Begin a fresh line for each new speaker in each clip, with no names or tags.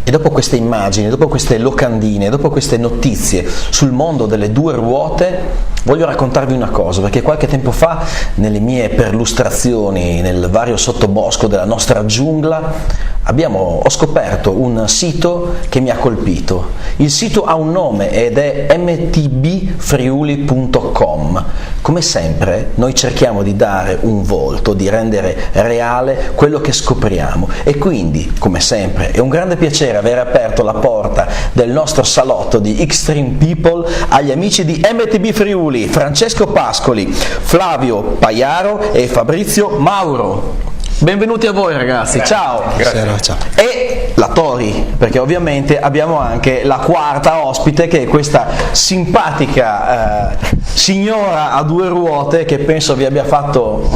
E dopo queste immagini, dopo queste locandine, dopo queste notizie sul mondo delle due ruote, voglio raccontarvi una cosa, perché qualche tempo fa, nelle mie perlustrazioni nel vario sottobosco della nostra giungla, ho scoperto un sito che mi ha colpito. Il sito ha un nome ed è mtbfriuli.com. Come sempre, noi cerchiamo di dare un volto, di rendere reale quello che scopriamo, e quindi, come sempre, è un grande piacere aver aperto la porta del nostro salotto di Extreme People agli amici di MTB Friuli, Francesco Pascoli, Flavio Paiaro e Fabrizio Mauro. Benvenuti a voi ragazzi, ciao!
Grazie. Ciao.
E la Tori, perché ovviamente abbiamo anche la quarta ospite, che è questa simpatica signora a due ruote che penso vi abbia fatto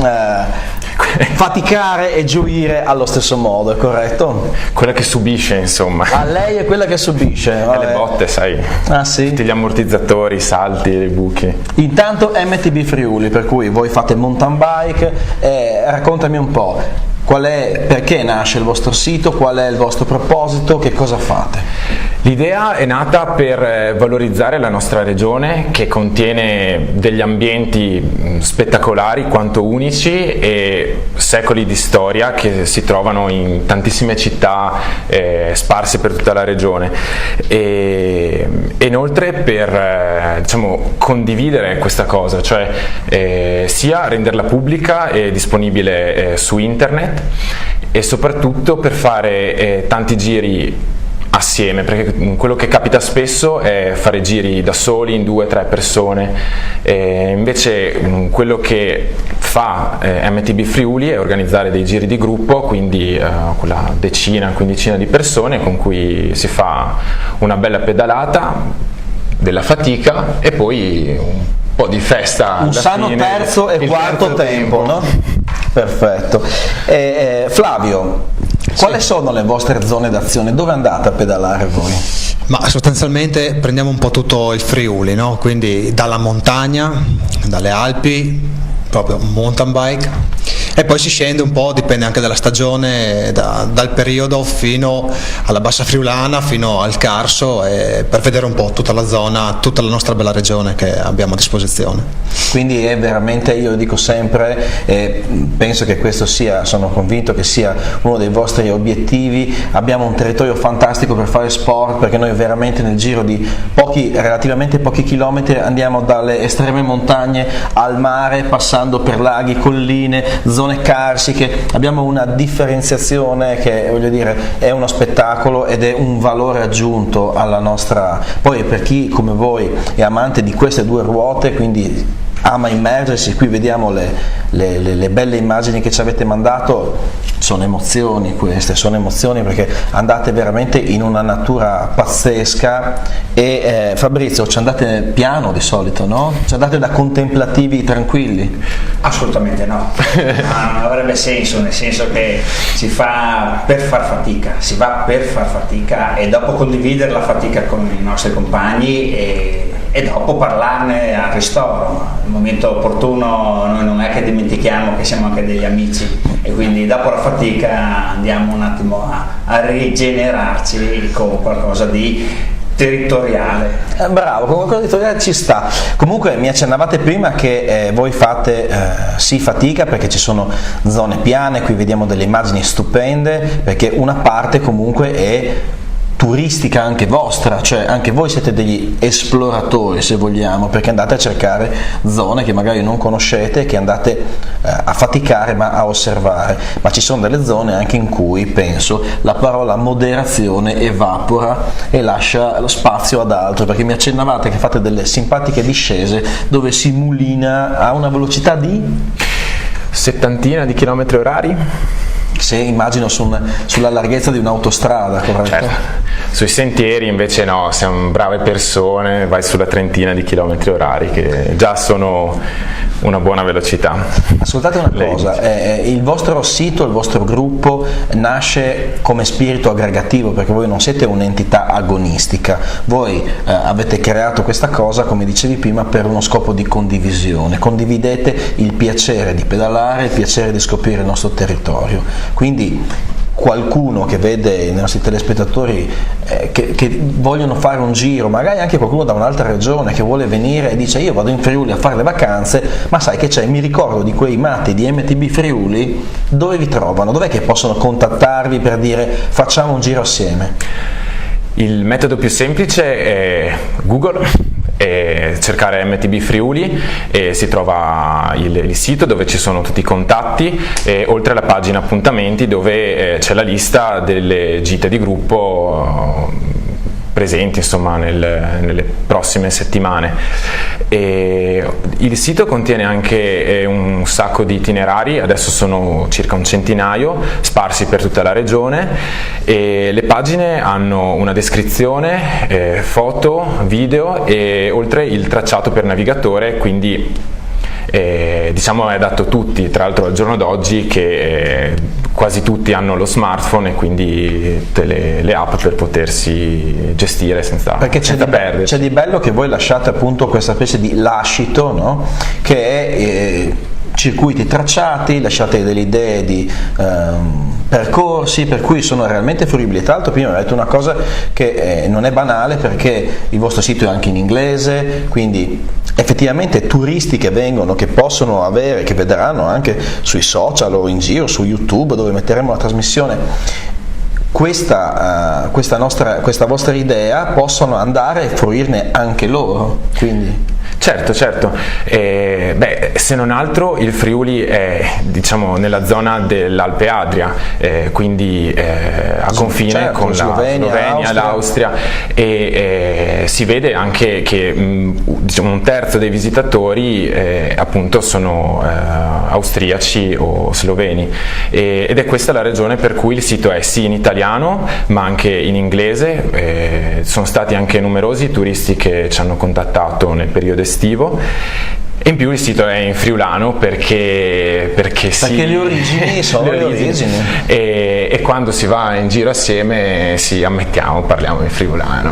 faticare e gioire allo stesso modo, è corretto?
Quella che subisce, insomma.
A lei è quella che subisce.
E le botte, sai.
Ah sì?
Tutti gli ammortizzatori, i salti, i buchi.
Intanto MTB Friuli, per cui voi fate mountain bike, raccontami un po'. Perché nasce il vostro sito, qual è il vostro proposito, che cosa fate?
L'idea è nata per valorizzare la nostra regione, che contiene degli ambienti spettacolari quanto unici e secoli di storia che si trovano in tantissime città sparse per tutta la regione, e inoltre per condividere questa cosa, cioè sia renderla pubblica e disponibile su internet, e soprattutto per fare tanti giri assieme, perché quello che capita spesso è fare giri da soli, in 2 o 3 persone, invece quello che fa MTB Friuli è organizzare dei giri di gruppo, quindi quella quindicina di persone con cui si fa una bella pedalata, della fatica e poi un po' di festa.
Un sano terzo e quarto tempo, no? Perfetto. Flavio, quali sono le vostre zone d'azione? Dove andate a pedalare voi?
Ma sostanzialmente prendiamo un po' tutto il Friuli, no? Quindi dalla montagna, dalle Alpi, proprio mountain bike, e poi si scende un po', dipende anche dalla stagione, dal periodo fino alla Bassa Friulana, fino al Carso, per vedere un po' tutta la zona, tutta la nostra bella regione che abbiamo a disposizione.
Quindi è veramente, io dico sempre, penso che questo sono convinto che sia uno dei vostri obiettivi. Abbiamo un territorio fantastico per fare sport, perché noi veramente nel giro di relativamente pochi chilometri andiamo dalle estreme montagne al mare, passando per laghi, colline, zone carsiche. Abbiamo una differenziazione che, voglio dire, è uno spettacolo ed è un valore aggiunto alla nostra. Poi per chi come voi è amante di queste due ruote, quindi ama immergersi, qui vediamo le belle immagini che ci avete mandato, sono emozioni queste, perché andate veramente in una natura pazzesca. E Fabrizio, ci andate piano di solito, no? Ci andate da contemplativi tranquilli?
Assolutamente no, non avrebbe senso, nel senso che si fa per far fatica, e dopo condividere la fatica con i nostri compagni e dopo parlarne al ristoro. Nel momento opportuno noi non è che dimentichiamo che siamo anche degli amici, e quindi dopo la fatica andiamo un attimo a rigenerarci con qualcosa di territoriale.
Bravo, con qualcosa di territoriale ci sta. Comunque mi accennavate prima che voi fate fatica, perché ci sono zone piane, qui vediamo delle immagini stupende, perché una parte comunque è turistica anche vostra, cioè anche voi siete degli esploratori, se vogliamo, perché andate a cercare zone che magari non conoscete, che andate a faticare ma a osservare. Ma ci sono delle zone anche in cui, penso, la parola moderazione evapora e lascia lo spazio ad altro, perché mi accennavate che fate delle simpatiche discese dove si mulina a una velocità di
70 di chilometri orari.
Se immagino sulla larghezza di un'autostrada, corretto?
Certo. Sui sentieri invece no, siamo brave persone, vai sulla 30 di chilometri orari, che già sono una buona velocità.
Ascoltate una cosa, il vostro sito, il vostro gruppo nasce come spirito aggregativo, perché voi non siete un'entità agonistica, voi avete creato questa cosa, come dicevi prima, per uno scopo di condivisione. Condividete il piacere di pedalare, il piacere di scoprire il nostro territorio. Quindi qualcuno che vede i nostri telespettatori che vogliono fare un giro, magari anche qualcuno da un'altra regione che vuole venire e dice io vado in Friuli a fare le vacanze, ma sai che c'è, mi ricordo di quei matti di MTB Friuli, dove vi trovano? Dov'è che possono contattarvi per dire facciamo un giro assieme?
Il metodo più semplice è Google, cercare MTB Friuli e si trova il sito dove ci sono tutti i contatti, e oltre alla pagina appuntamenti dove c'è la lista delle gite di gruppo presenti insomma nelle prossime settimane. E il sito contiene anche un sacco di itinerari, adesso sono circa un centinaio sparsi per tutta la regione, e le pagine hanno una descrizione, foto, video e oltre il tracciato per navigatore, quindi diciamo è adatto a tutti, tra l'altro al giorno d'oggi che quasi tutti hanno lo smartphone e quindi tutte le app per potersi gestire senza perdersi.
C'è di bello che voi lasciate appunto questa specie di lascito, no? Che è circuiti tracciati, lasciate delle idee di percorsi per cui sono realmente fruibili. Tra l'altro prima ho detto una cosa che non è banale, perché il vostro sito è anche in inglese, quindi effettivamente turisti che vengono, che possono avere, che vedranno anche sui social o in giro su YouTube dove metteremo la trasmissione, questa vostra idea, possono andare e fruirne anche loro, quindi.
Certo, se non altro il Friuli è diciamo nella zona dell'Alpe Adria, quindi a confine con la Slovenia, l'Austria, e si vede anche che diciamo un terzo dei visitatori appunto sono austriaci o sloveni, ed è questa la ragione per cui il sito è sì in italiano ma anche in inglese. Sono stati anche numerosi turisti che ci hanno contattato nel periodo estivo, e in più il sito è in friulano perché
le origini sono le origini.
E quando si va in giro assieme parliamo in friulano.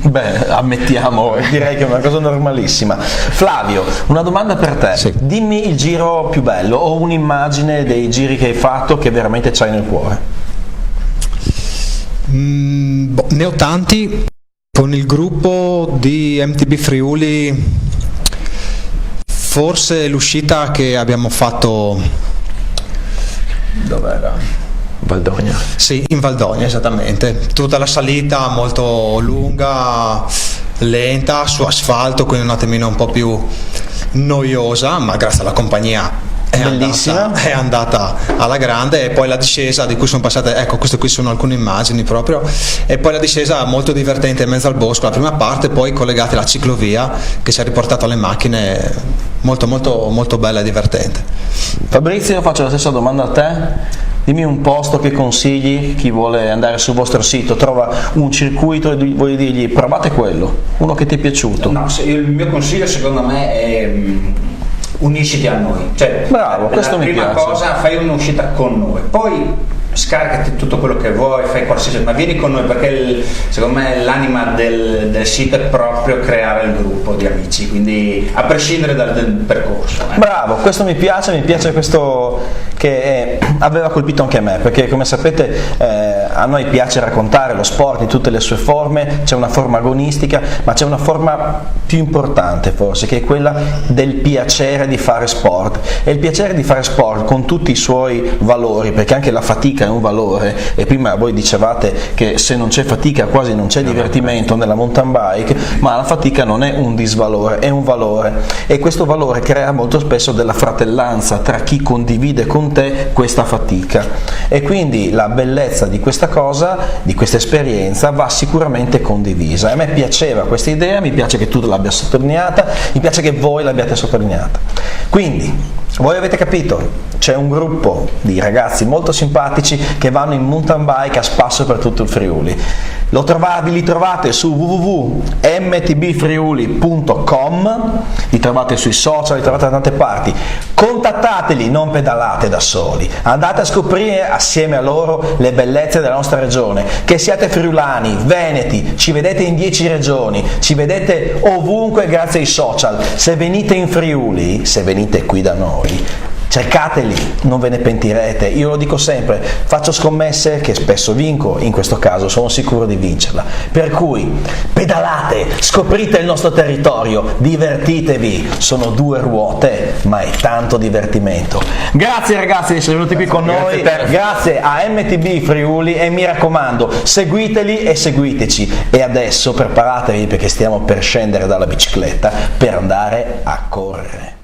Beh, ammettiamo, direi che è una cosa normalissima. Flavio, una domanda per te.
Sì.
Dimmi il giro più bello o un'immagine dei giri che hai fatto che veramente c'hai nel cuore.
Ne ho tanti. Con il gruppo di MTB Friuli, forse l'uscita che abbiamo fatto,
dov'era?
Valdogna.
Sì, in Valdogna, esattamente. Tutta la salita molto lunga, lenta, su asfalto, quindi un attimino un po' più noiosa, ma grazie alla compagnia è andata alla grande. E poi la discesa di cui sono passate, ecco, queste qui sono alcune immagini proprio, e poi la discesa molto divertente in mezzo al bosco, la prima parte, poi collegati alla ciclovia che ci ha riportato alle macchine, molto molto molto bella e divertente.
Fabrizio, faccio la stessa domanda a te. Dimmi un posto che consigli, chi vuole andare sul vostro sito, trova un circuito e vuoi dirgli provate quello, uno che ti è piaciuto.
No, il mio consiglio secondo me è unisciti a noi, cioè
bravo, questo mi piace.
La prima cosa, fai un'uscita con noi, poi scaricati tutto quello che vuoi, fai qualsiasi, ma vieni con noi, perché secondo me l'anima del sito è proprio creare il gruppo di amici, quindi a prescindere dal percorso.
Bravo, questo mi piace questo che aveva colpito anche a me, perché come sapete a noi piace raccontare lo sport in tutte le sue forme, c'è una forma agonistica, ma c'è una forma più importante forse, che è quella del piacere di fare sport, e il piacere di fare sport con tutti i suoi valori, perché anche la fatica è un valore, e prima voi dicevate che se non c'è fatica quasi non c'è divertimento nella mountain bike, ma la fatica non è un disvalore, è un valore, e questo valore crea molto spesso della fratellanza tra chi condivide con te questa fatica, e quindi la bellezza di questa cosa, di questa esperienza, va sicuramente condivisa. A me piaceva questa idea, mi piace che tu l'abbia sottolineata, mi piace che voi l'abbiate sottolineata. Quindi voi avete capito, c'è un gruppo di ragazzi molto simpatici che vanno in mountain bike a spasso per tutto il Friuli. Li trovate su www.mtbfriuli.com, li trovate sui social, li trovate da tante parti. Contattateli, non pedalate da soli, andate a scoprire assieme a loro le bellezze della nostra regione. Che siate friulani, veneti, ci vedete in 10 regioni, ci vedete ovunque grazie ai social. Se venite in Friuli, se venite qui da noi, cercateli, non ve ne pentirete. Io lo dico sempre, faccio scommesse che spesso vinco, in questo caso sono sicuro di vincerla. Per cui pedalate, scoprite il nostro territorio, divertitevi, sono 2 ruote, ma è tanto divertimento. Grazie ragazzi di essere venuti qui con noi, grazie a MTB Friuli e mi raccomando, seguiteli e seguiteci. E adesso preparatevi perché stiamo per scendere dalla bicicletta per andare a correre.